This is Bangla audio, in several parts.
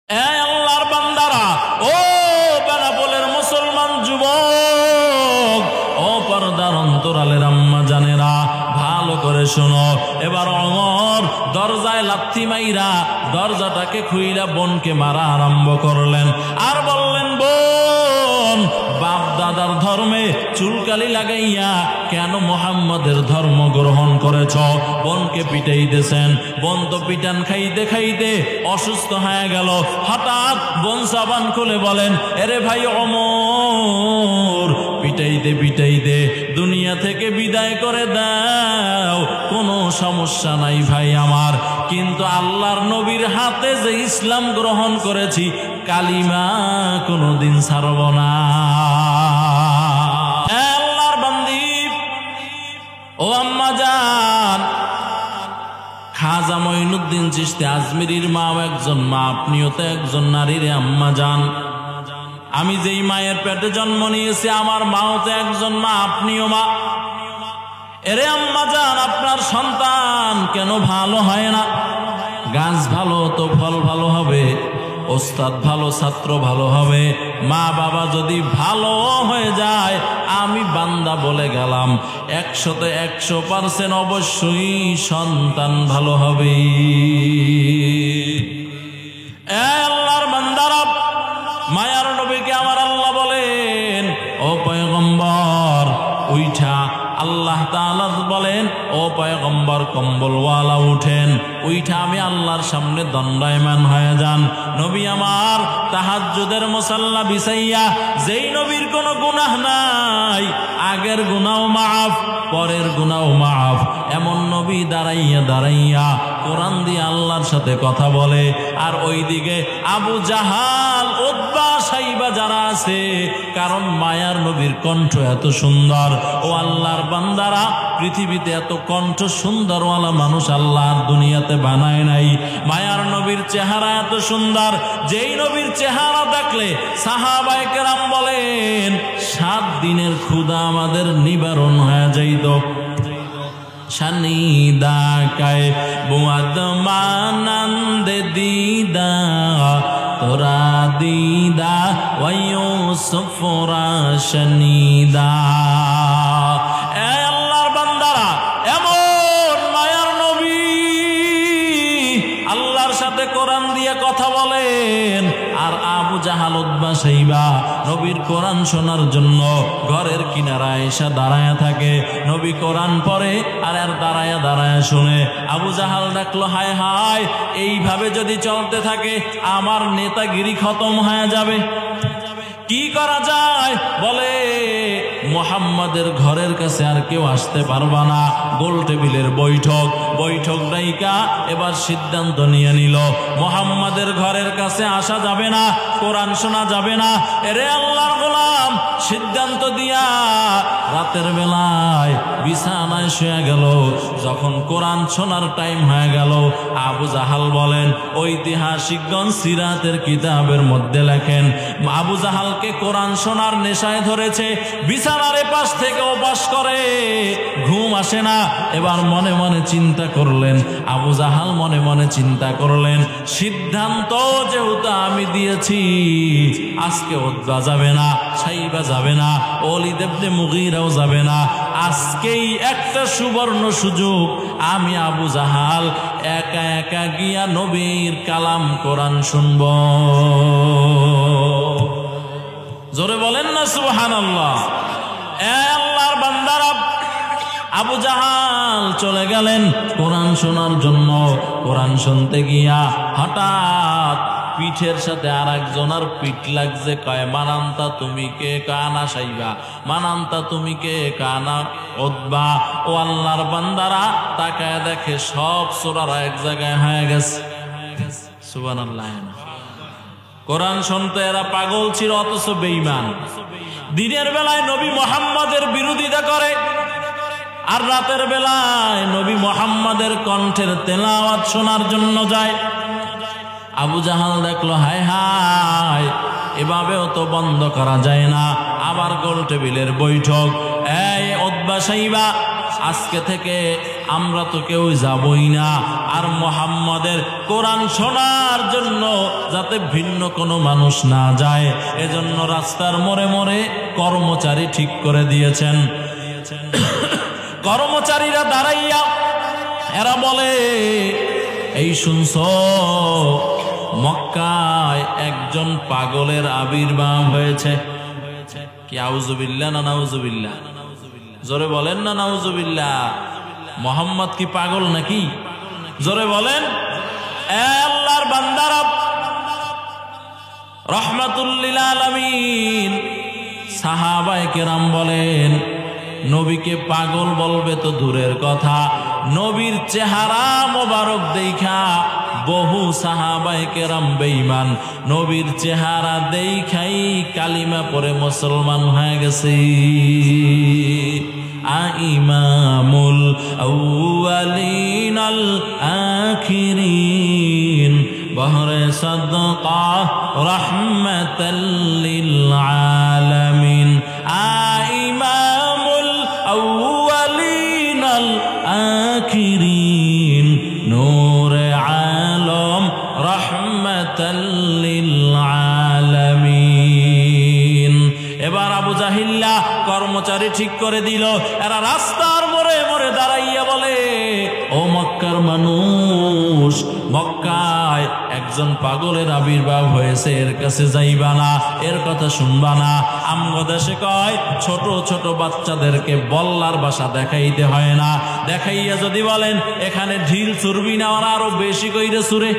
এই আল্লাহর বান্দারা, ও বেনাপোলের মুসলমান যুবক, ও পর্দার অন্তরালের আম্মা জানেরা, ভালো করে শোনো। এবার ওমর দরজায় লাথি মাইরা দরজাটাকে খুইলা বোনকে মারা আরম্ভ করলেন আর বললেন, বোন, বাপ দাদার ধর্মে চুলকালি লাগাইয়া কেন মুহাম্মাদের ধর্ম গ্রহণ করেছ? বোনকে পিটাইতেছেন। বোন তো পিটান খাইতে খাইতে অসুস্থ হয়ে গেল। হঠাৎ বোন সাবান খুলে বলেন, এরে ভাই ওমর, পিটাইতে পিটাইতে দুনিয়া থেকে বিদায় করে দাও, কোনো সমস্যা নাই ভাই আমার, কিন্তু আল্লাহর নবীর হাতে যে ইসলাম গ্রহণ করেছি, কালিমা কোনোদিন ছাড়ব না। আল্লাহর বান্দি, ও আম্মা জান, খাজা মঈনুদ্দিন চিশতি আজমিরির মাও একজন মা, আপনিও তো একজন নারীর আম্মা জান। আমি যেই মায়ের পেটে জন্ম নিয়েছি, আমার মাও তো একজন মা, আপনিও মা। এরে আম্মা জান, আপনার সন্তান কেন ভালো হয় না? গাছ ভালো তো ফল ভালো হবে, ওস্তাদ ভালো ছাত্র ভালো হবে, মা বাবা যদি ভালো হয়ে যায়, আমি বান্দা বলে গেলাম 100-তে 100% অবশ্যই সন্তান ভালো হবে। আল্লাহর বান্দারা, মায়ার নবীকে আমার আল্লাহ বলেন, ও পয়গম্বর উঠা, আল্লাহ তাআলা বলেন, ও পয়গম্বর কম্বলওয়ালা উঠেন, উঠা আমি আল্লাহর সামনে দণ্ডায়মান হয়ে যান। নবী আমার তাহাজ্জুদের মুসাল্লা বিছাইয়া, যেই নবীর কোনো গুনাহ নাই, আগের গুনাহও মাফ, পরের গুনাহও মাফ, এমন নবী দাঁড়াইয়া দাঁড়াইয়া কোরআন দিয়ে আল্লাহর সাথে কথা বলে। আর ওইদিকে আবু জাহাল, উতবা, সাইবা যারা আছে, কারণ মায়ার নবীর কণ্ঠ এত সুন্দর। ও আল্লাহর বান্দারা, পৃথিবীতে এত কণ্ঠ সুন্দরওয়ালা মানুষ আল্লাহ দুনিয়াতে বানায় নাই। মায়ার নবীর চেহারা এত সুন্দর, যেই নবীর চেহারা দেখলে সাহাবায়ে কেরাম বলেন 7 দিনের ক্ষুধা আমাদের নিবারণ হয়ে যাইত। শানিদা কায় বুয়াদ মানন্দে দিদা, তোরা দিদা ওয়ুসুফরা শানিদা। আল্লাহর বান্দারা, এমন মায়ার নবী আল্লাহর সাথে কোরআন দিয়ে কথা বলেন। আর আবু জাহাল, উতবা, সাইবা নবীর কোরআন শোনার জন্য ঘরের কিনারায় এসে দাঁড়ায় থাকে। নবী কোরআন পড়ে আর দাঁড়ায়া দাঁড়ায়া শুনে। আবু জাহাল ডাকলো, হায় হায়, এইভাবে যদি চলতে থাকে আমার নেতাগিরি খতম হয়ে যাবে, কি করা যায়? বলে, মুহাম্মাদের ঘরের কাছে আর কেউ আসতে পারবা না। গোল টেবিলের বৈঠক ডাইকা এবার সিদ্ধান্ত নিয়ে নিল, মুহাম্মাদের ঘরের কাছে আসা যাবে না, কোরআন শোনা যাবে না। এরে আল্লাহর গোলাম সিদ্ধান্ত দিয়া রাতের বেলায় বিছানায় শুয়ে গেল। যখন কোরআন শোনার টাইম হয়ে গেল, আবু জাহাল বলেন, ঐতিহাসিকগণ সিরাতের কিতাবের মধ্যে লেখেন, আবু জাহালকে কোরআন শোনার নেশায় ধরেছে, বিছানার এপাশ থেকে ওপাশ করে, ঘুম আসে না। এবার মনে মনে চিন্তা করলেন, আবু জাহাল মনে মনে চিন্তা করলেন, সিদ্ধান্ত যেহেতু আমি দিয়েছি, আজকে উতবা যাবে না, সাইবা যাবে না, ওলীদ ইবনে মুগীরাও যাবে না, আজকেই একটা সুবর্ণ সুযোগ, আমি আবু জাহাল একা একা গিয়া নবীর কালাম কোরআন শুনব। জোরে বলেন না সুবহানাল্লাহ। আল্লাহর বান্দারা, আবু জাহাল চলে গেলেন কোরআন শোনার জন্য। কোরআন শুনতে গিয়া হঠাৎ পিঠের সাথে আর একজনের পিঠ লাগছে। কয়, মানান্তা তুমি কে? কানা সাইবা। মানান্তা তুমি কে? কানা উতবা। ও আল্লাহর বান্দারা, তাকায় দেখে সব সূরারা এক জায়গায় হয়ে গেছে। সুবহানাল্লাহ। কোরআন শুনতে এরা পাগল ছিল, অথচ বেঈমান। দিনের বেলায় নবী মুহাম্মাদের বিরোধিতা করে, আর রাতের বেলায় নবী মুহাম্মাদের কণ্ঠের তেলাওয়াত শোনার জন্য যায়। আবু জাহাল দেখলো, হায় হায়, এভাবেও তো বন্ধ করা যায় না। আবার গোল টেবিলের বৈঠক। এই উতবা, সাইবা আজকে থেকে আমরা তো কেউ যাবই না, আর মুহাম্মাদের কোরআন শোনার জন্য যাতে ভিন্ন কোনো মানুষ না যায়, এজন্য রাস্তার মোড়ে মোড়ে কর্মচারী ঠিক করে দিয়েছেন। কর্মচারীরা দাঁড়াইয়া এরা বলে, এই শুনছো মক্কায় একজন পাগলের আবির্ভাব হয়েছে। কি আউযুবিল্লাহ না নাউযুবিল্লাহ? জোরে বলেন না নাউযুবিল্লাহ। মোহাম্মদ কি পাগল নাকি? জোরে বলেন। আল্লাহর বান্দারা, রাহমাতুল লিল আলামিন সাহাবায়ে কেরাম বলেন, নবীকে পাগল বলবে তো দূরের কথা, নবীর চেহারা মোবারক দেখা বহু সাহাবায়ে কেরাম বেঈমান নবীর চেহারা দেখাই কালিমা পড়ে মুসলমান হয়ে গেছে। ইমামুল আউয়ালিন আল আখিরিন বহরে সাদকা রাহমাতাল লিল আলামিন। ইমামুল আউয়ালিন আল আখিরিন নূরে আলম রাহমাতাল লিল আলামিন। এবার আবু জাহিল্লা কর্মচারী ঠিক করে দিল। এরা রাস্তার মোড়ে মোড়ে দাঁড়াইয়া বলে, ও মক্কার মানুষ, মক্কায় একজন পাগলের আবির্ভাব হয়েছে, এর কাছে যাইবা না, এর কথা শুনবা না। আমগো দেশে কয় ছোট ছোট বাচ্চাদেরকে বল্লার ভাষা দেখাইতে হয় না, দেখাইয়া যদি বলেন এখানে ঢিল চুরবি না, ওরা আরো বেশি কইরে চুরে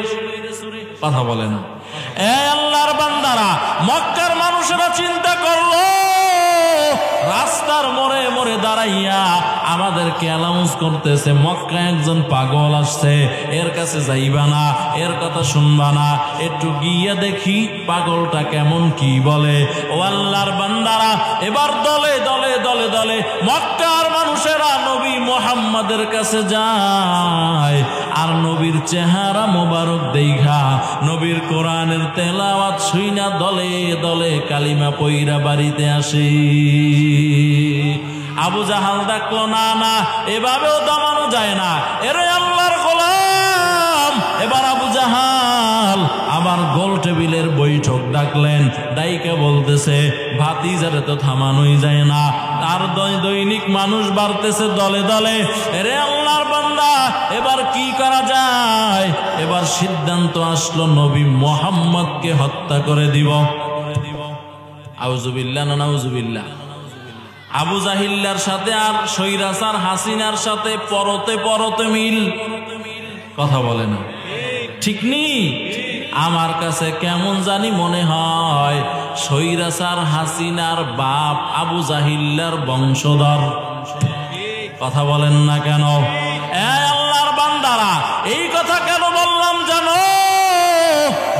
কথা বলে না। আল্লাহর বান্দারা, মক্কার মানুষেরা চিন্তা করলো, রাস্তার মোড়ে মোড়ে দাঁড়াইয়া আমাদেরকে অ্যানাউন্স করতেছে মক্কা একজন পাগল আসছে, এর কাছে যাইবা না, এর কথা শুনবা না, একটু গিয়ে দেখি পাগলটা কেমন কি বলে। ও আল্লাহর বান্দারা, এবার দলে দলে দলে দলে মক্কার মানুষেরা নবী মুহাম্মাদের কাছে যায়, আর নবীর চেহারা মোবারক দেখা নবীর কোরআনের তেলাওয়াত শুইনা দলে দলে কালিমা পয়রা বাড়িতে আসে। আবু জাহাল ডাকলো, না না, এভাবেও দমানো যায় না, এরে আল্লাহর গোলাম। এবার আবু জাহাল আবার গোল টেবিলের বৈঠক ডাকলেন, ডাইকে বলতেছে, ভাতিজারে তো থামানোই যায় না, তার দৈনিক মানুষ বাড়তেছে দলে দলে, এরে আল্লাহর বান্দা এবার কি করা যায়? এবার সিদ্ধান্ত আসলো নবী মুহাম্মদকে হত্যা করে দিব। আউযুবিল্লাহ না নাউযুবিল্লাহ? আবু জাহিল্লার সাথে আর সৈরাসার হাসিনার সাথে পরতে পরতে মিল, কথা বলে না, ঠিক নেই? আমার কাছে কেমন জানি মনে হয় সৈরাসার হাসিনার বাপ আবু জাহিল্লার বংশধর। কথা বলেন না কেন? আল্লাহর বান্দারা, এই কথা কেন বললাম জানো?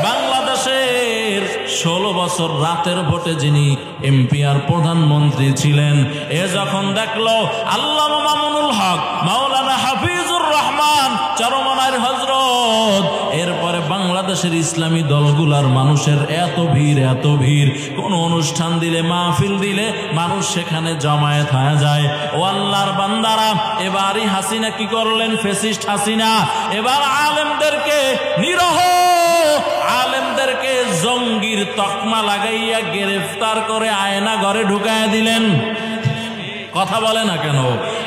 বাংলাদেশের 16 বছর রাতের ভোটে যিনি এমপি আর প্রধানমন্ত্রী ছিলেন, এ যখন দেখলো আল্লামা মামুনুল হক, মাওলানা হাফিজুর রহমান চরমনার হযরত, এরপরে বাংলাদেশের ইসলামী দলগুলার মানুষের এত ভিড়, কোন অনুষ্ঠান দিলে, মাহফিল দিলে মানুষ সেখানে জমায়েত হয়ে যায়। ও আল্লাহর বান্দারা, এবারই হাসিনা কি করলেন? ফ্যাসিস্ট হাসিনা এবার আলেমদেরকে, নিরহ আলেমদেরকে জঙ্গির তকমা লাগাইয়া গ্রেফতার করে আয়না ঘরে ঢুকায় দিলেন। কথা বলে না কেন?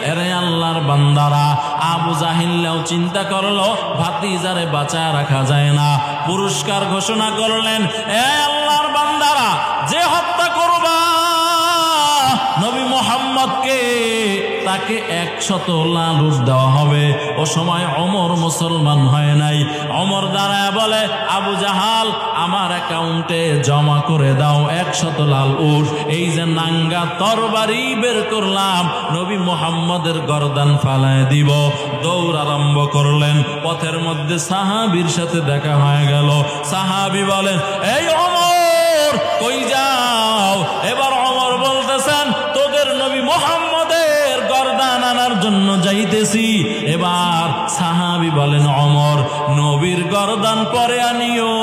এরে আল্লাহর বান্দারা, আবু জাহিল্লাও চিন্তা করলো ভাতিজারে বাঁচায় রাখা যায় না, পুরস্কার ঘোষণা করলেন, এ আল্লাহর বান্দারা, যে হত্যা করবা নবী মুহাম্মদকে, তাকে 100 লালুস দেওয়া হবে। ও সময় ওমর মুসলমান হয় নাই। ওমর দাঁড়ায় বলে, আবু জাহাল, আমার অ্যাকাউন্টে জমা করে দাও 100 লালুস। এই যে নাঙ্গা তরবারি বের করলাম, নবী মুহাম্মদের গর্দান ফালায় দিব। দৌড় আরম্ভ করলেন। পথের মধ্যে সাহাবীর সাথে দেখা হয়ে গেল। সাহাবী বলেন, এই ওমর, কই যাও? এবার ওমর বলতেছেন, তোদের নবী মুহাম্মদের গর্দান আনার জন্য যাইতেছি। এবার সাহাবী বলেন, ওমর, নবীর গর্দান পরে আনিও,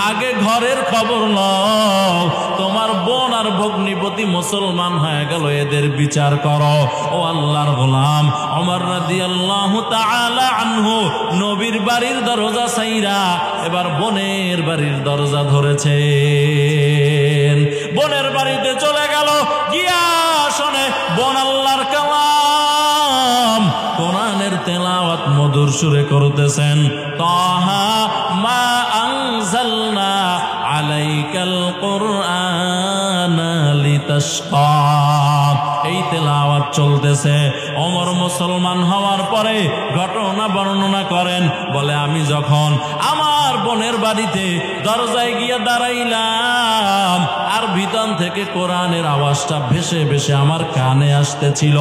আগে ঘরের খবর নাও। তোমার বোন আর ভগ্নিপতি প্রতি মুসলমান হয়ে গেল, এদের বিচার করো। ও আল্লাহর গোলাম ওমর রাদিয়াল্লাহু তাআলা আনহু নবীর বাড়ির দরজা ছাইরা এবার বোনের বাড়ির দরজা ধরেছে। বোনের বাড়িতে চলে গেল, গিয়া শোনে বোন আল্লাহর কালাম কোরআনের তেলাওয়াত মধুর সুরে করতেছেন। তাহা মা আনজালনা আলাইকাল কুরআনা লিতাশকা, এই তেলাওয়াত চলতেছে। ওমর মুসলমান হওয়ার পরে ঘটনা বর্ণনা করেন, বলে আমি যখন আমার বোনের বাড়িতে দরজায় গিয়ে দাঁড়াইলাম আর ভিতর থেকে কোরআনের আওয়াজটা ভেসে ভেসে আমার কানে আসতেছিল,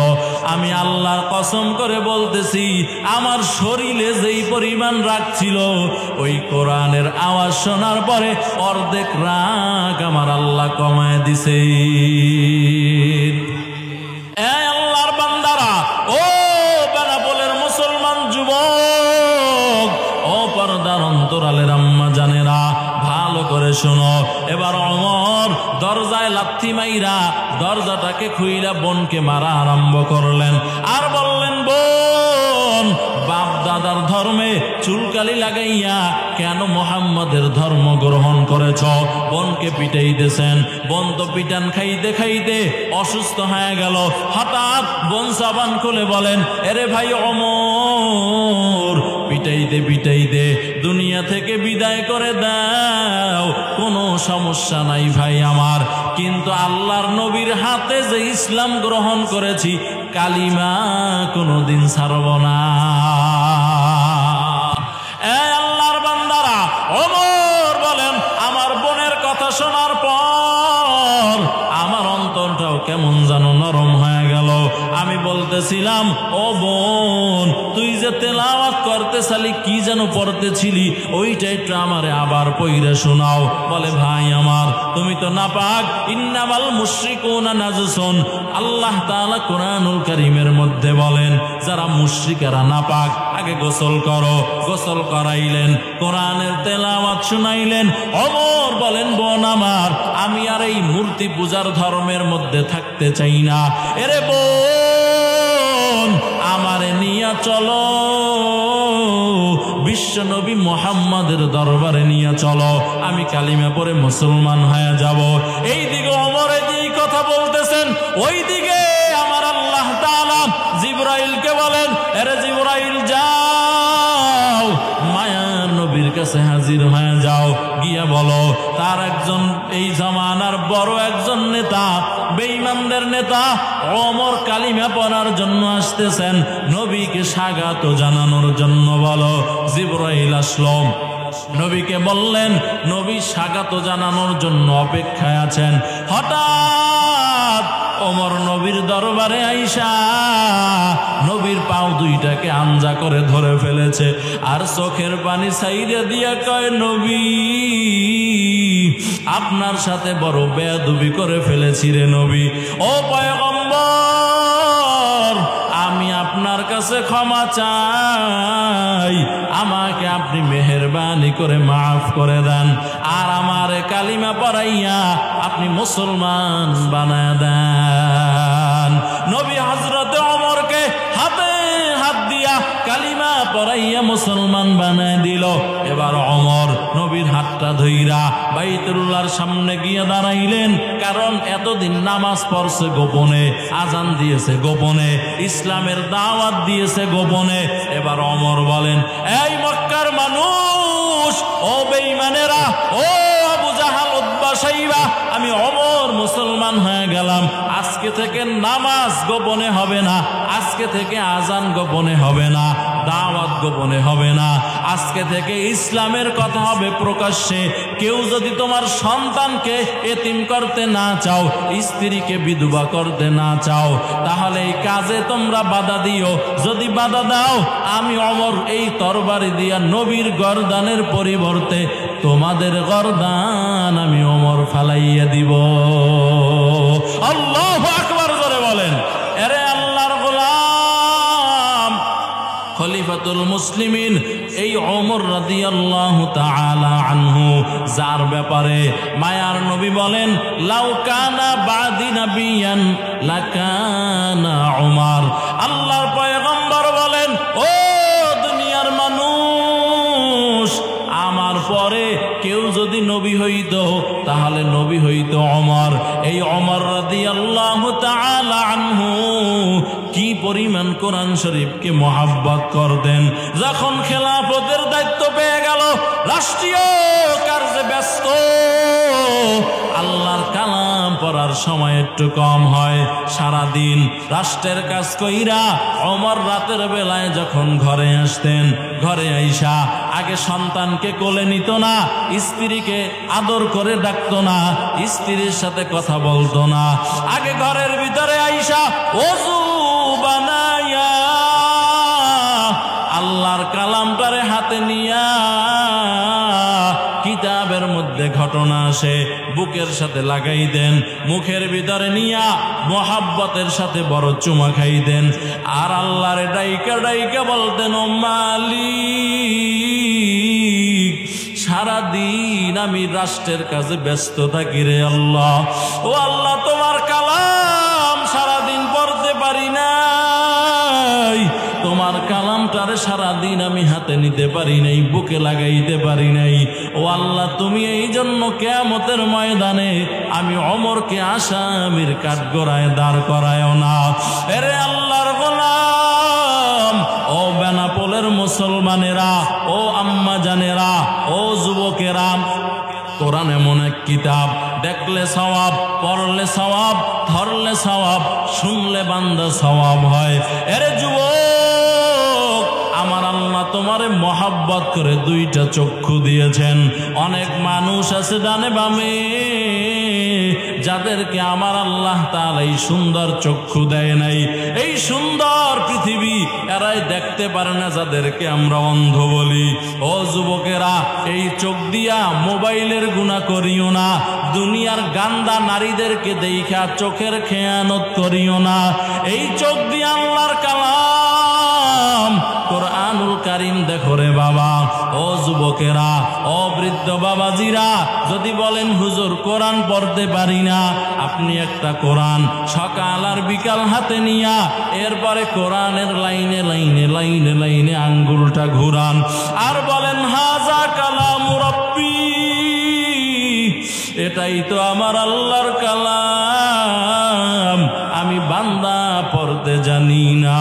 আমি আল্লাহর কসম করে বলতেছি আমার শরীরে যেই পরিমাণ রাগ ছিল ওই কোরআনের আওয়াজ শোনার পরে অর্ধেক রাগ আমার আল্লাহ কমায় দিছে। আল্লাহর বান্দারা, ও বেনাপোলের মুসলমান যুবক, ও পর্দার অন্তরালের আম্মা জানেরা, ভালো করে শোনো। এবার ওমর দরজায় লাথি মাইরা দরজাটাকে খুইলা বোনকে মারা আরম্ভ করলেন আর বললেন, বোন বাপ দাদার ধর্মে চুলকালি লাগাইয়া কেন মুহাম্মাদের ধর্ম গ্রহণ করেছ? বোনকে পিটাইতেছেন। বোন তো পিটান খাইতে খাইতে অসুস্থ হয়ে গেল। হঠাৎ বোন সাবান খুলে বলেন, এরে ভাই ওমর, পিটাইতে পিটাইতে দুনিয়া থেকে বিদায় করে দাও, কোনো সমস্যা নাই ভাই আমার, কিন্তু আল্লাহর নবীর হাতে যে ইসলাম গ্রহণ করেছি কালিমা কোনোদিন ছাড়ব না। আল্লাহর বান্দারা, ওমর বলেন আমার বোনের কথা শোনার পর আমার অন্তরটাও কেমন যেন নরম হয়ে গেল। আমি বলতেছিলাম, ও বোন, তুই যে তেলাওয়াত করতেছিলি, কি যেন পড়তেছিলি, ওইটা একটু আমারে আবার পইরা শোনাও। বলে, ভাই আমার, তুমি তো নাপাক, ইন্নামাল মুশরিকুনা নাজসুন। আল্লাহ তাআলা কোরআনুল কারীমের মধ্যে বলেন যারা মুশরিকেরা নাপাক, আগে গোসল করো। গোসল করাইলেন, কোরআনের তেলাওয়াত শুনাইলেন। ওমর বলেন, বোন আমার, আমি আর এই মূর্তি পূজার ধর্মের মধ্যে থাকতে চাই না। এরে বোন, আমারে নিয়া চলো বিশ্ব নবী মুহাম্মাদের দরবারে নিয়ে চলো, আমি কালিমা পড়ে মুসলমান হয়ে যাব। এই দিকে ওমর এই কথা বলতেছেন, ওই দিকে আমার আল্লাহ তাআলা জিবরাইলকে বলেন, আরে জিবরাইল যাও, মায়ার নবীর কাছে হাজির হয়ে যাও, গিয়া বলো তার একজন এই জামানার বড় একজন নেতা, বেঈমানদের নেতা ওমর কালিমা পড়ার জন্য আসতেছেন, নবীকে স্বাগত জানানোর জন্য বলো। জিবরাইল আসলো, নবীকে বললেন, নবী স্বাগত জানানোর জন্য অপেক্ষায় আছেন। হঠাৎ ওমর নবীর দরবারে আইসা নবীর পাও দুইটাকে আঞ্জা করে ধরে ফেলেছে আর চোখের পানি ছাইড়া দিয়া কয়, নবী আপনার সাথে বড় বেয়াদবি করে ফেলেছি রে নবী। ও পয়গম্বর, আমি আপনার কাছে ক্ষমা চাই, আমাকে আপনি মেহেরবানি করে মাফ করে দেন আর আমার কালিমা পড়াইয়া আপনি মুসলমান বানায় দেন। নবী হযরতে ওমরকে হাতে হাত দিয়া কালিমা পড়াইয়া মুসলমান বানায় দিল। এবার ওমর নবীর হাতটা ধইরা বাইতুল্লাহর সামনে গিয়ে দাঁড়াইলেন, কারণ এতদিন নামাজ পড়ছে গোপনে, আজান দিয়েছে গোপনে, ইসলামের দাওয়াত দিয়েছে গোপনে। এবার ওমর বলেন, এই মক্কার মানুষ, ও বেঈমানেরা, ও আবু জাহাল, উতবা, শাইবা, আমি ওমর মুসলমান হয়ে গেলাম। আজকে থেকে নামাজ গোপনে হবে না, আজকে থেকে আজান গোপনে হবে না, দাওয়াত গোপনে হবে না, আজকে থেকে ইসলামের কথা হবে প্রকাশ্যে। কেউ যদি তোমার সন্তানকে এতিম করতে না চাও, স্ত্রীকে বিধবা করতে না চাও, তাহলে এই কাজে তোমরা বাধা দিও। যদি বাধা দাও, আমি ওমর এই তরবারি দিয়া নবীর গর্দানের পরিবর্তে তোমাদের গর্দান আমি ওমর ফালাইয়া দিব। আল্লাহু আকবার জোরে বলেন। আরে আল্লাহর গোলাম খলিফাতুল মুসলিমিন এই ওমর রাদিয়াল্লাহু তাআলা আনহু, যার ব্যাপারে মায়ার নবী বলেন, লাউ কানা বাদি নাবিয়ান লাকানা উমর। আল্লাহর পয়গম্বর বলেন, ও দুনিয়ার মানুষ, আমার পরে কেউ যদি নবী হইতো তাহলে নবী হইতো ওমর। এই ওমর রাদিয়াল্লাহু তাআলা আনহু কি পরিমাণ কোরআন শরীফকে মহব্বত করতেন। যখন খেলাফতের দায়িত্ব পেয়ে গেল, রাষ্ট্রীয় কার্যে ব্যস্ত, আল্লাহর কালাম পড়ার সময় একটু কম হয়। সারাদিন রাষ্ট্রের কাজ কইরা ওমর রাতের বেলায় যখন ঘরে আসতেন, ঘরে আইসা আগে সন্তানকে কোলে নিত না, স্ত্রীকে আদর করে ডাকতো না, স্ত্রীর সাথে কথা বলতো না। আগে ঘরের ভিতরে আইসা ওযু বানায়া আল্লাহর কালামটারে হাতে নিয়া কিতাবের মধ্যে ঘটনা আসে বুকের সাথে লাগাই দেন, মুখের ভিতরে নিয়া মোহাব্বতের সাথে বড় চুমা খাই দেন। আর আল্লাহরে ডাইকা ডাইকা বলতেন, ও মালিক, সারাদিন আমি রাষ্ট্রের কাজে ব্যস্ত থাকি রে আল্লাহ। ও আল্লাহ, তোমার কালাম সারাদিন পড়তে পারি নাই, তোমার কালামটারে সারাদিন আমি হাতে নিতে পারি নাই, বুকে লাগাইতে পারি নাই। ও আল্লাহ, তুমি এই জন্য কিয়ামতের ময়দানে আমি ওমরকে আসামির কাঠগড়ায় দাঁড় করায়ও না। এরে আল্লাহর গোলাম, ও বেনাপোলের মুসলমানেরা, ও আম্মা জানেরা, ও যুবকেরা, কোরআন এমন এক কিতাব, দেখলে সওয়াব, পড়লে সওয়াব, ধরলে সওয়াব, শুনলে বান্দা সওয়াব হয়। এরে যুবক, আমার আল্লাহ তোমারে মহব্বত করে দুইটা চক্ষু দিয়েছেন। অনেক মানুষ আছে ডানে বামে, যাদেরকে আমার আল্লাহ তাআলা এই সুন্দর চক্ষু দেয় নাই। এই সুন্দর পৃথিবী এরাই দেখতে পারে না, যাদেরকে আমরা অন্ধ বলি। ও যুবকেরা, এই চোখ দিয়া মোবাইলের গুনাহ করিও না, দুনিয়ার গান্দা নারীদেরকে দেখা চোখের খেয়ানত করিও না। এই চোখ দিয়া আল্লাহর কালাম কোরআনুল কারীম দেখো রে বাবা। ও যুবকেরা, ও বৃদ্ধ বাবাজিরা, যদি বলেন হুজুর কোরআন পড়তে পারি না, আপনি একটা কোরআন সকাল আর বিকাল হাতে নিয়া এরপরে কোরআনের লাইনে লাইনে লাইনে লাইনে আঙ্গুলটা ঘুরান আর বলেন, হাজা কালামু রাব্বি, এটাই তো আমার আল্লাহর কালাম, আমি বান্দা পড়তে জানি না।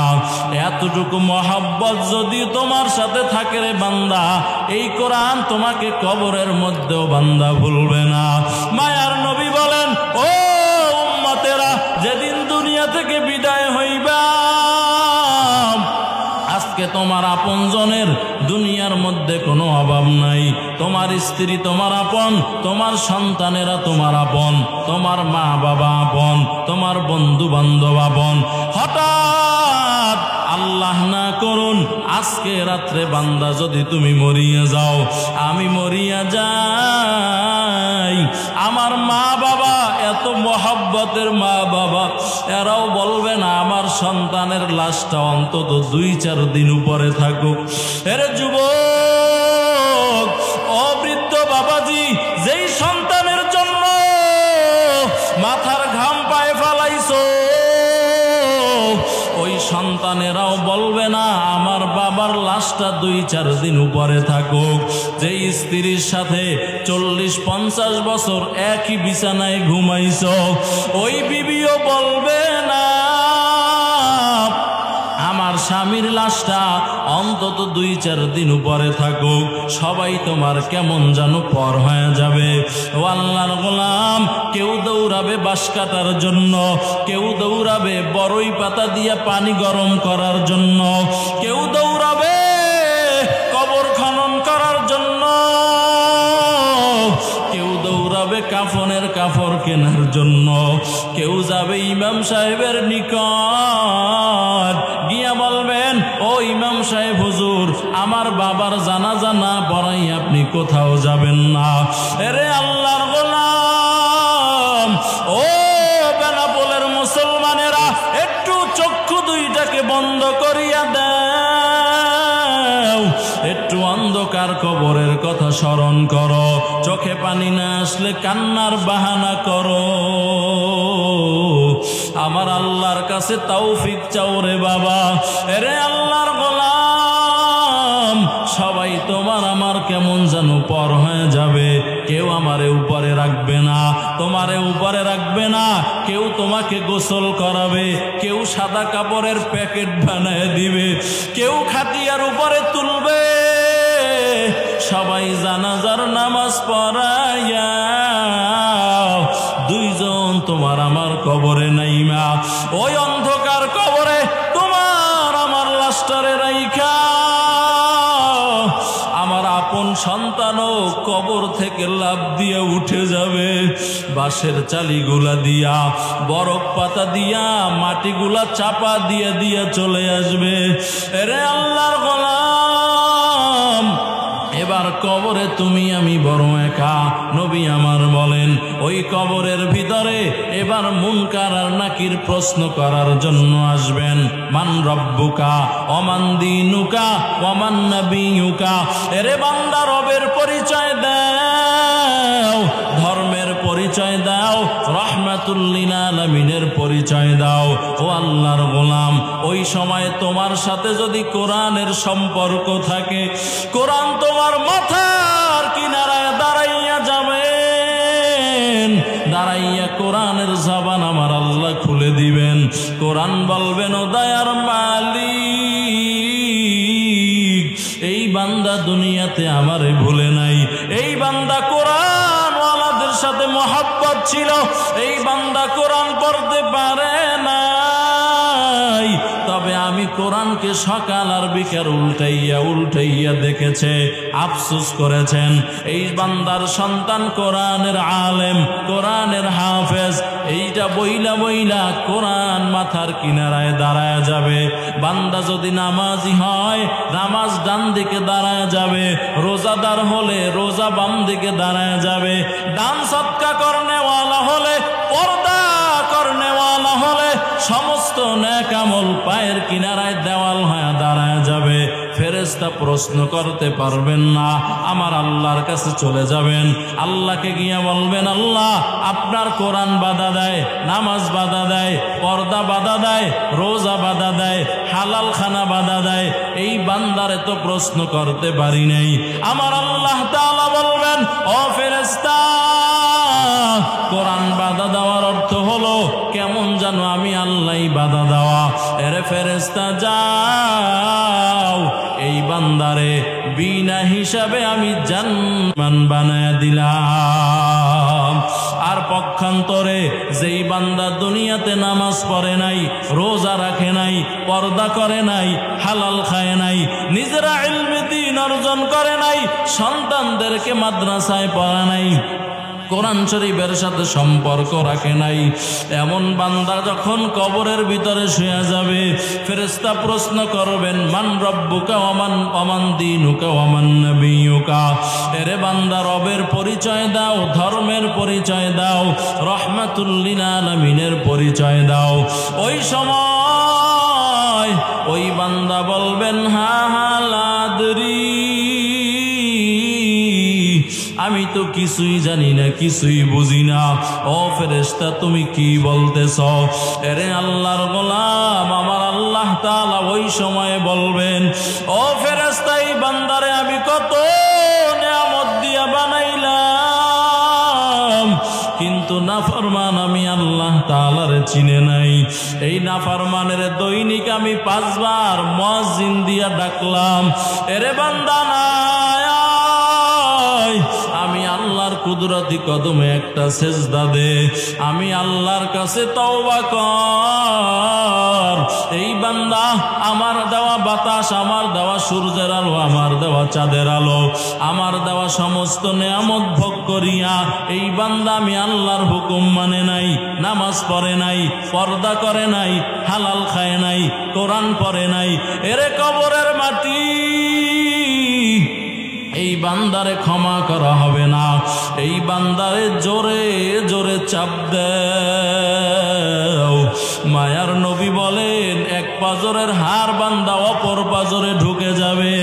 এতটুকু মহব্বত যদি তোমার সাথে থাকে রে বান্দা, এই কোরআন তোমাকে কবরের মধ্যেও বান্দা ভুলবে না। মায়ার নবী বলেন, ও উম্মতেরা, যেদিন দুনিয়া থেকে বিদায় হইবা, আজকে তোমার আপনজনের দুনিয়ার মধ্যে কোনো অভাব নাই। তোমার স্ত্রী তোমার আপন, তোমার সন্তানেরা তোমার আপন, তোমার মা বাবা আপন, তোমার বন্ধু বান্ধব আপন। হঠাৎ আল্লাহ না করুন আজকে রাত্রে বান্দা যদি তুমি মরিয়া যাও, আমি মরিয়া যাই, আমার মা বাবা এত মহব্বতের মা বাবা, এরাও বলবে না আমার সন্তানের লাশটা অন্তত 2-4 দিন উপরে থাকুক। এরে যুবক, অবৃদ্ধ বাবাজি, যেই সন্তানের জন্য মাথার ঘাম পায়ে ফালাইছো, ওই সন্তানেরাও বলবে না আমার বাবার লাশটা 2-4 দিন উপরে থাকুক। যেই স্ত্রীর সাথে 40-50 বছর একই বিছানায় ঘুমাইছো, ওই বিবিও বলবে না আমার স্বামীর লাশটা অন্তত 2-4 দিন উপরে থাকুক। সবাই তোমার কেমন যেন পর হয়ে যাবে। ও আল্লাহর গোলাম, কেউ দৌড়াবে বাঁশ কাটার জন্য, কেউ দৌড়াবে বড়ই পাতা দিয়ে পানি গরম করার জন্য, কেউ দৌড়াবে কবর খনন করার জন্য, কেউ দৌড়াবে কাফনের কাপড় কেনার জন্য, কেউ যাবে ইমাম সাহেবের নিকট গিয়া বলবেন, ও ইমাম সাহেব হুজুর, আমার বাবার জানাজা না পড়াই আপনি কোথাও যাবেন না। এরে আল্লাহর গোলাম, ও বেনাপোলের মুসলমানেরা, একটু চক্ষু দুইটাকে বন্ধ করিয়া দাও, একটু অন্ধকার কবরের কথা স্মরণ করো। চোখে চোখে পানি না আসলে কান্নার বাহানা করো। আমার আল্লাহর কাছে তৌফিক চাও রে বাবা। এরে আল্লাহর গোলাম, সবাই তোমার আমার কেমন যেন পর হয়ে যাবে। কেউ আমারে উপরে রাখবে না, তোমারে উপরে রাখবে না। কেউ তোমাকে গোসল করাবে, কেউ সাদা কাপড়ের প্যাকেট বানায় দিবে, কেউ খাটিয়ার উপরে তুলবে। সবাই জানাজার নামাজ পড়াইয়া দুইজন তোমার আমার কবরে নাইমা, ওই অন্ধকার কবরে তোমার আমার লাশটারে রাইখা আমার আপন সন্তানও কবর থেকে লাফ দিয়ে উঠে যাবে। বাঁশের চালিগুলা দিয়া, বরফ পাতা দিয়া, মাটিগুলা চাপা দিয়ে দিয়ে চলে আসবে। এরে আল্লাহর গোলাম, এবার কবরে তুমি আমি বড় একা। নবী আমার বলেন ওই কবরের ভিতরে এবার মুনকার আর নাকির প্রশ্ন করার জন্য আসবেন। মান রব্বুকা ওমান দীনুকা ওমান নবিয়ুকা। এরে বান্দা, রবের পরিচয় দাও, ধর্মের পরিচয় দাও, রাহমাতুল লিল আলামিনের পরিচয় দাও। ও আল্লাহর গোলাম, ওই সময় তোমার সাথে যদি কোরআনের সম্পর্ক থাকে, কোরআন তোমার মাথার কিনারায় দাঁড়াইয়া যাবেন। দাঁড়াইয়া কোরআনের জবান আমার আল্লাহ খুলে দিবেন। কোরআন বলবেন, ও দয়ার মালিক, এই বান্দা দুনিয়াতে আমারে ভুলে নাই। এই বান্দা কোরআন ওয়ালাদের সাথে মহব্বত ছিল। এই বান্দা কোরআন পড়তে পারে নাই, তবে আমি কোরআনকে সকাল আর বিকাল উল্টাইয়া উল্টাইয়া দেখেছে, আফসোস করেছেন। এই বান্দার সন্তান কোরআনের আলেম, কোরআনের হাফেজ। এইটা বইলা বইলা কোরআন মাথার কিনারায় দাঁড়ায় যাবে। বান্দা যদি নামাজি হয়, নামাজ ডান দিকে দাঁড়ায় যাবে। রোজাদার হলে রোজা বাম দিকে দাঁড়ায় যাবে। দান সদকা করনেওয়ালা হলে, পর্দা করনেওয়ালা হলে সমস্ত নেক আমল পায়ের কিনারায় দেওয়াল হয়ে দাঁড়ায় যাবে। ফেরেশতা প্রশ্ন করতে পারবেন না, আমার আল্লাহর কাছে চলে যাবেন। আল্লাহকে গিয়া বলবেন, আল্লাহ আপনার কোরআন বাধা দেয়, নামাজ বাধা দেয়, পর্দা বাধা দেয়, রোজা বাধা দেয়, হালাল খানা বাধা দেয়। এই বান্দারে তো প্রশ্ন করতে পারি নাই। আমার আল্লাহ তাআলা বলবেন, ও ফেরেশতা, কোরআন বাধা দেওয়ার অর্থ হলো কেমন জানো আমি আল্লাহই বাধা দেওয়া। এরে ফেরেশতা যাও, এই বান্দারে বিনা হিসাবে আমি জান্নাত বানায়া দিলাম। আর পক্ষান্তরে যেই বান্দা দুনিয়াতে নামাজ পড়ে নাই, রোজা রাখে নাই, পর্দা করে নাই, হালাল খায় নাই, নিজেরা ইলমে দ্বীন অর্জন করে নাই, সন্তানদেরকে মাদ্রাসায় পড়া নাই, কোরআন শরীফের সাথে সম্পর্ক রাখে নাই, এমন বান্দা যখন কবরের ভিতরে শুয়ে যাবে, ফেরেশতা প্রশ্ন করবেন, মান রব্বুকা ওমান দীনুকা ওমান নবিয়ুকা। এরে বান্দা, রবের পরিচয় দাও, ধর্মের পরিচয় দাও, রাহমাতুল লিল আলামিনের পরিচয় দাও। ওই সময় ওই বান্দা বলবেন, হা হা লাদরি, আমি তো কিছুই জানি না, কিছুই বুঝি না। ও ফেরেশতা, তুমি কি বলতেছ? এরে আল্লাহর গোলাম, আমার আল্লাহ তাআলা ওই সময়ে বলবেন, ও ফেরেশতা, এই বান্দারে আমি কত নিয়ামত দিয়া বানাইলাম, কিন্তু নাফরমান আমি আল্লাহ তাআলারে চিনে নাই। এই নাফরমানের দৈনিক আমি 5 বার মুয়াজ্জিন দিয়া ডাকলাম, এরে বান্দা না, আমি আল্লাহর কুদরতি কদমে একটা সেজদা দে, আমি আল্লাহর কাছে তওবা কর। এই বান্দা আমার দেওয়া বাতাস, আমার দেওয়া সূর্যের আলো, আমার দেওয়া চাঁদের আলো, আমার দেওয়া সমস্ত নেয়ামত ভোগ করিয়া এই বান্দা আমি আল্লাহর হুকুম মানে নাই, নামাজ পড়ে নাই, পর্দা করে নাই, হালাল খায় নাই, কোরআন পড়ে নাই। এরে কবরের মাটি, এই বান্দারে ক্ষমা করা হবে না। এই বান্দারে জোরে জোরে চাপ দাও। মায়ার নবী বলেন, এক পাজরের হাড় বান্দা অপর পাজরে ঢুকে যাবে।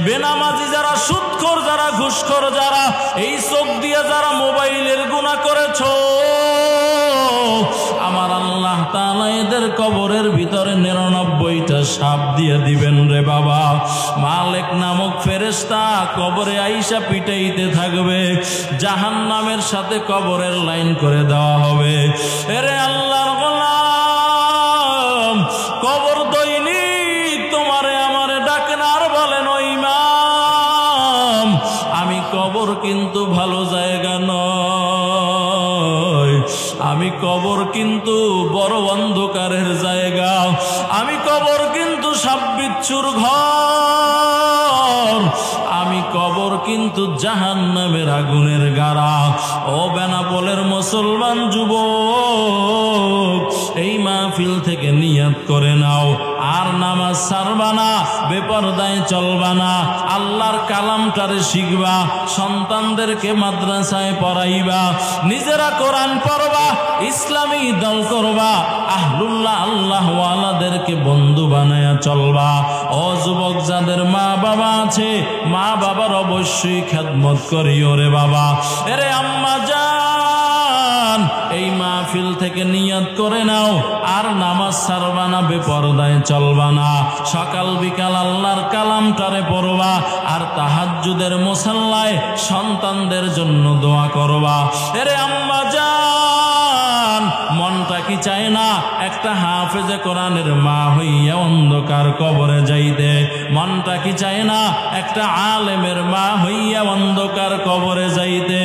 বেনামাজি যারা, সুদখোর যারা, যারা, ঘুষখোর যারা, এই চোখ দিয়ে যারা মোবাইলের গুনাহ করেছো, আমার আল্লাহ তাআলা এদের কবরের ভিতরে 99টা সাপ দিয়ে দিবেন রে বাবা। মালিক নামক ফেরেশতা কবরে আইসা পিটাইতে থাকবে, জাহান্নামের সাথে কবরের লাইন করে দেওয়া হবে। এরে আল্লাহর গোলাম, কবর দৈনিক তোমারে আমারে ডাকেন আর বলেন, ও ইমাম, আমি কবর কিন্তু ভালো জায়গা নয়, আমি কবর কিন্তু বড় অন্ধকারের জায়গা, আমি কবর কিন্তু সাপ বিচ্ছুর ঘর, আমি কবর কিন্তু জাহান্নামের আগুনের গাড়া। ও বেনাপোলের মুসলমান যুবক, এই মাহফিল থেকে নিয়ত করে নাও, আর নামাজ ছাড়বা না, বেপরদায় চলবা না, আল্লাহর কালামটারে শিখবা, সন্তানদেরকে মাদ্রাসায় পড়াইবা, নিজেরা কোরআন পড়বা, ইসলামী দল করবা, আহলুল্লাহ আল্লাহওয়ালাদেরকে বন্ধু বানায়া চলবা। ও যুবক, যাদের মা বাবা আছে, মা বাবার অবশ্যই খেদমত করিও রে বাবা। এরে আম্মা জান, এই মাহফিল থেকে নিয়ত করে নাও, আর নামাজ ছাড়বা না, বেপরদায় চলবা না, সকাল বিকাল আল্লাহর কালামটারে পড়বা, আর তাহাজ্জুদের মুসাল্লায় সন্তানদের জন্য দোয়া করবা। এরে আম্মা জান, মনটা কি চায় না একটা হাফেজে কোরআনের মা হইয়া অন্ধকার কবরে যাইতে? মনটা কি চায় না একটা আলেমের মা হইয়া অন্ধকার কবরে যাইতে?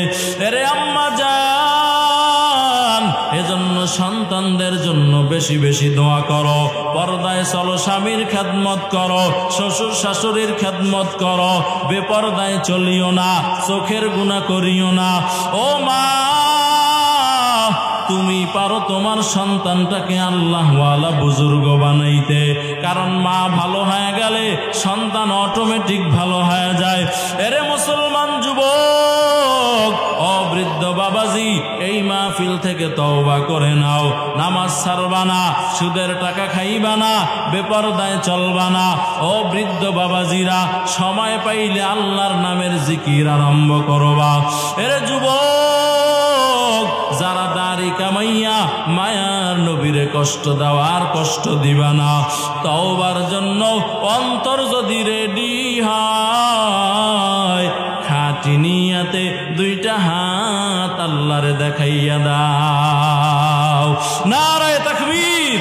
এরে আম্মা জান, এজন্য সন্তানদের জন্য বেশি বেশি দোয়া করো, পর্দায় চলো, স্বামীর খেদমত করো, শ্বশুর শাশুড়ির খেদমত করো, বেপর্দায় চলিও না, চোখের গুনাহ করিও না। ও মা, তুমি পারো তোমার সন্তানটাকে আল্লাহওয়ালা বুজুর্গ বানাইতে, কারণ মা ভালো হয়ে গেলে সন্তান অটোমেটিক ভালো হয়ে যায়। এরে মুসলমান যুবক, ও বৃদ্ধ বাবাজি, এই মাহফিল থেকে তওবা করে নাও, নামাজ ছাড়বা না, সুদের টাকা খাইবা না, বেপরদায় চলবা না। ও বৃদ্ধ বাবাজিরা, সময় পাইলে আল্লাহর নামের জিকির আরম্ভ করবা। এরে যুবক, যারা দাড়ি কামাইয়া মায়ার নবীরে কষ্ট দেওয়ার কষ্ট দিবা না, তওবার জন্য অন্তর যদি রেডি হয়, খাঁটি নিয়াতে দুইটা হাত আল্লাহরে দেখাইয়া দাও। নারায়ে তাকবীর।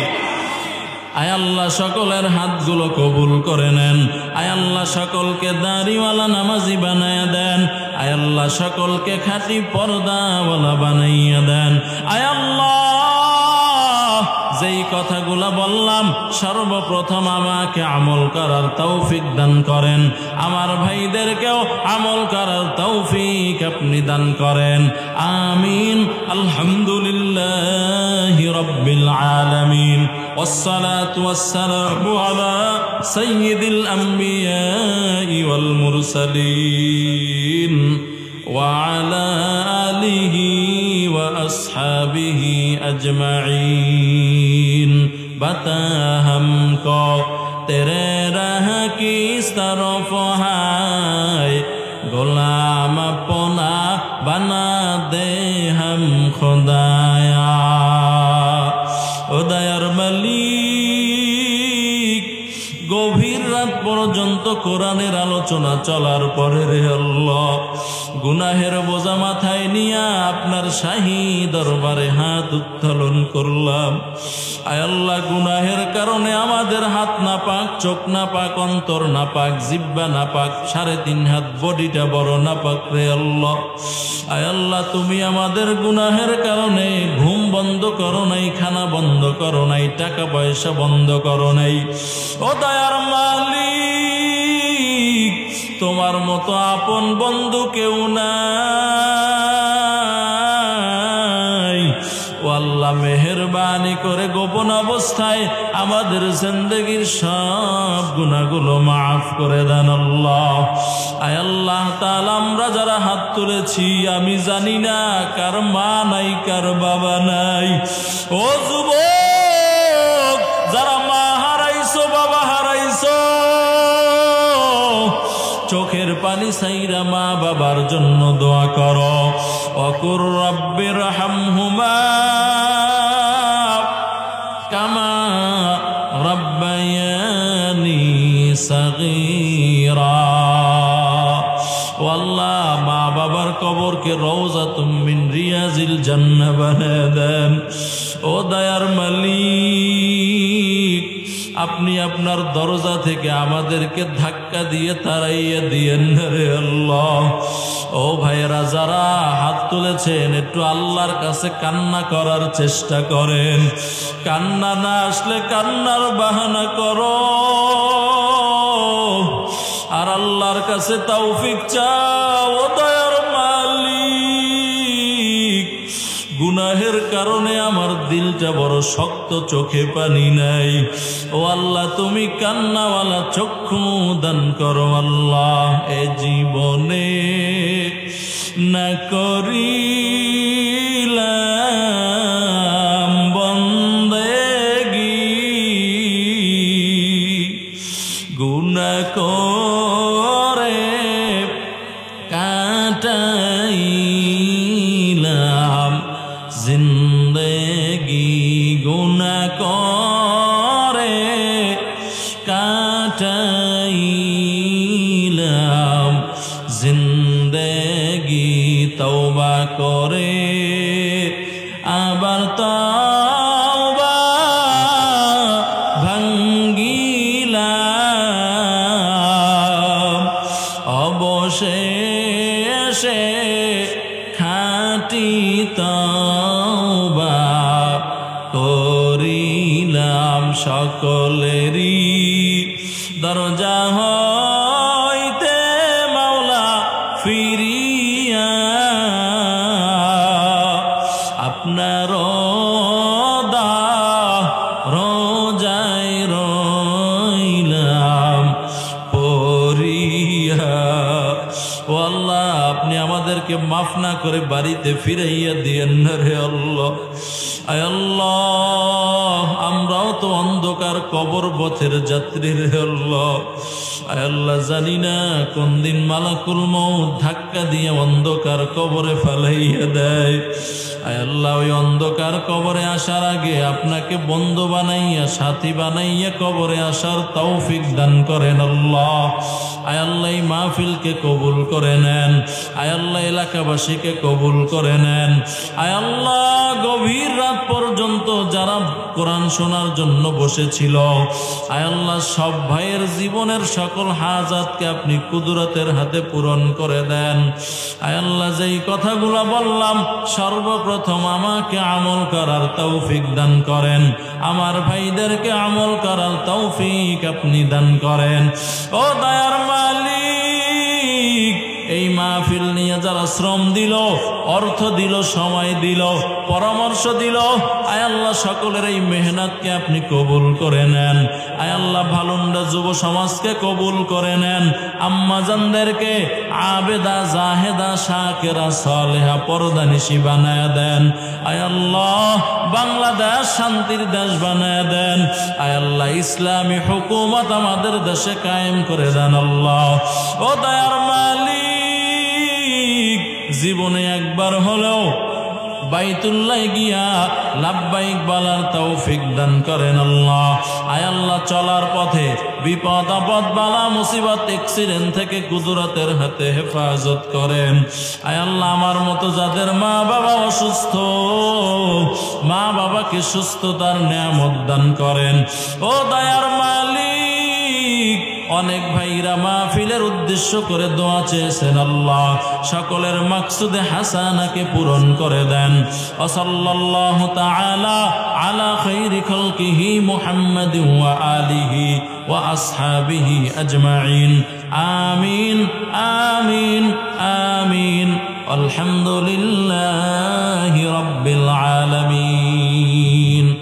আয় আল্লাহ সকলের হাতগুলো কবুল করে নেন। আয় আল্লাহ সকলকে দাড়িওয়ালা নামাজি বানায়া দেন। আয় আল্লাহ সকলকে খাঁটি পর্দাওয়ালা বানাইয়া দেন। আয় আল্লাহ, যেই কথাগুলা বললাম সর্বপ্রথম আমাকে আমল করার তৌফিক দান করেন, আমার ভাইদেরকেও আমল করার তৌফিক আপনি দান করেন। আমিন। আলহামদুলিল্লাহি রাব্বিল আলামিন, ওয়াসসালাতু ওয়াসসালামু আলা সাইয়্যিদিল আমবিয়াই ওয়াল মুরসালিন ওয়া আলা আলিহি ওয়া আসহাবিহি अजमईन। बता हमको तेरे राह किस तरफ है, गुलाम अपना बना दे हम खुदाया। ओ दयार मालिक, গভীর রাত পর্যন্ত কোরআনের আলোচনা চলার পরে রে আল্লাহ, গুনাহের বোঝা মাথায় নিয়ে আপনার শাহী দরবারে হাত উত্তোলন করলাম। আয় আল্লাহ, গুনাহের কারণে আমাদের হাত না পাক, চোখ না পাক, অন্তর না পাক, জিহ্বা না পাক, 3.5 হাত বডিটা বড় না পাক রে আল্লাহ। আয় আল্লাহ, তুমি আমাদের গুনাহের কারণে ঘুম বন্ধ করো নাই, খানা বন্ধ করো নাই, টাকা পয়সা বন্ধ করো নাই। ও দয়ার মালিক, তোমার মতো আপন বন্ধু কেউ নাই। ও আল্লাহ, মেহেরবানি করে গোপন অবস্থায় আমাদের জিন্দেগীর সব গুনাহগুলো মাফ করে দেন আল্লাহ। আয় আল্লাহ তাআলা, আমরা যারা হাত তুলেছি, আমি জানি না কার মা নাই, কার বাবা নাই। ও যুবক, যারা মা হারাইছো, বাবা হারাইছো, চোখের পানি সাইরা মা বাবার জন্য দোয়া করো। ওয়াকুর রাব্বির হামহুমা কামা রাব্বায়ানি সাগীরা। ও আল্লাহ, মা বাবার কবরকে রওজাতুম মিন রিয়াজিল জান্নাহ বানায় দেন। ও দয়ার মালিক, আপনি আপনার দরজা থেকে আমাদেরকে ধাক্কা দিয়ে তাড়াইয়া দিয়েন না রে আল্লাহ। ও ভাইয়েরা, যারা হাত তুলেছেন একটু আল্লাহর কাছে কান্না করার চেষ্টা করেন। কান্না না আসলে কান্নার বাহানা করো, আর আল্লাহর কাছে তৌফিক চাও। ও দয়ার মালিক, গুনাহের কারণে আমার দিলটা বড় শক্ত, চোখে পানি নাই। ও আল্লাহ, তুমি কান্নাওয়ালা চক্ষু দান করো আল্লাহ। এ জীবনে না করিলাম বন্দেগি, গুনাহ করে কাটাইলাম জিন্দেগি, গুনাহ করে কাটাইলাম জিন্দেগি। তওবা করে আবার তওবা ভাঙ্গিলাম, অবশেষে খাঁটি তওবা করিলাম। সকলেরই দরজা হইতে মাওলা ফিরিয়া আপনার রোজায় রইলাম পরিয়া। ও আল্লাহ, আপনি আমাদেরকে মাফ না করে বাড়িতে ফিরাইয়া দিয়েন না রে আল্লাহ। আয় আল্লাহ, আমরাও তো অন্ধকার কবর পথের যাত্রী রে আল্লাহ। আয় আল্লাহ, জানি না কোন দিন মালাকুল মউত ধাক্কা দিয়ে অন্ধকার কবরে ফেলাইয়া দেয়। আয় আল্লাহ, ওই অন্ধকার কবরে আসার আগে আপনাকে বন্ধু বানাইয়া, সাথী বানাইয়া কবরে আসার তৌফিক দান করেন আল্লাহ। আয় আল্লাহ, এই মাহফিলকে কবুল করে নেন। আয় আল্লাহ, এলাকাবাসীকে কবুল করে নেন। আয় আল্লাহ, গভীর রাত পর্যন্ত যারা কোরআন শোনার জন্য বসেছিল, আয় আল্লাহ, সব ভাইয়ের জীবনের সকল হাজাতকে আপনি কুদরতের হাতে পূরণ করে দেন। আয় আল্লাহ, যেই কথাগুলো বললাম সর্বপ্রথম আমাকে আমল করার তৌফিক দান করেন, আমার ভাইদেরকে আমল করার তৌফিক আপনি দান করেন। ও দয়ার মালিক, এই মাহফিল নিয়ে যারা শ্রম দিল, অর্থ দিল, সময় দিল, পরামর্শ দিল, আয় আল্লাহ, সকলের এই মেহনতকে আপনি কবুল করে নেন। আয় আল্লাহ, ভালুন্ডা যুব সমাজকে কবুল করে নেন। আম্মাজানদেরকে আবেদা, জাহেদা, শাকেরা, সালেহা, পর্দানিশি বানায় দেন। আয় আল্লাহ, বাংলাদেশ শান্তির দেশ বানায় দেন। আয় আল্লাহ, ইসলামী হুকুমত আমাদের দেশে কায়েম করে দেন আল্লাহ। ও দয়ার মালিক, জীবনে একবার হলেও বাইতুল্লাহ গিয়া লাব্বাইক বলার তৌফিক দান করেন আল্লাহ। আয় আল্লাহ, চলার পথে বিপদ আপদ, বালা মুসিবত, অ্যাক্সিডেন্ট থেকে কুদরতের হাতে হেফাজত করেন। আয় আল্লাহ, আমার মতো যাদের মা বাবা অসুস্থ, মা বাবাকে সুস্থতার নিয়ামত দান করেন। ও দয়ার মালিক, অনেক ভাইরা মাহফিলের উদ্দেশ্য করে দোয়া চেয়েছেন আল্লাহ, সকলের মাকসুদে হাসানাকে পূরণ করে দেন। সাল্লাল্লাহু তাআলা আলা খাইরি খালকিহি মুহাম্মাদিন ওয়া আলিহি ওয়া আসহাবিহি আজমাইন। আমিন আমিন আমিন। আলহামদুলিল্লাহি রাব্বিল আলামিন।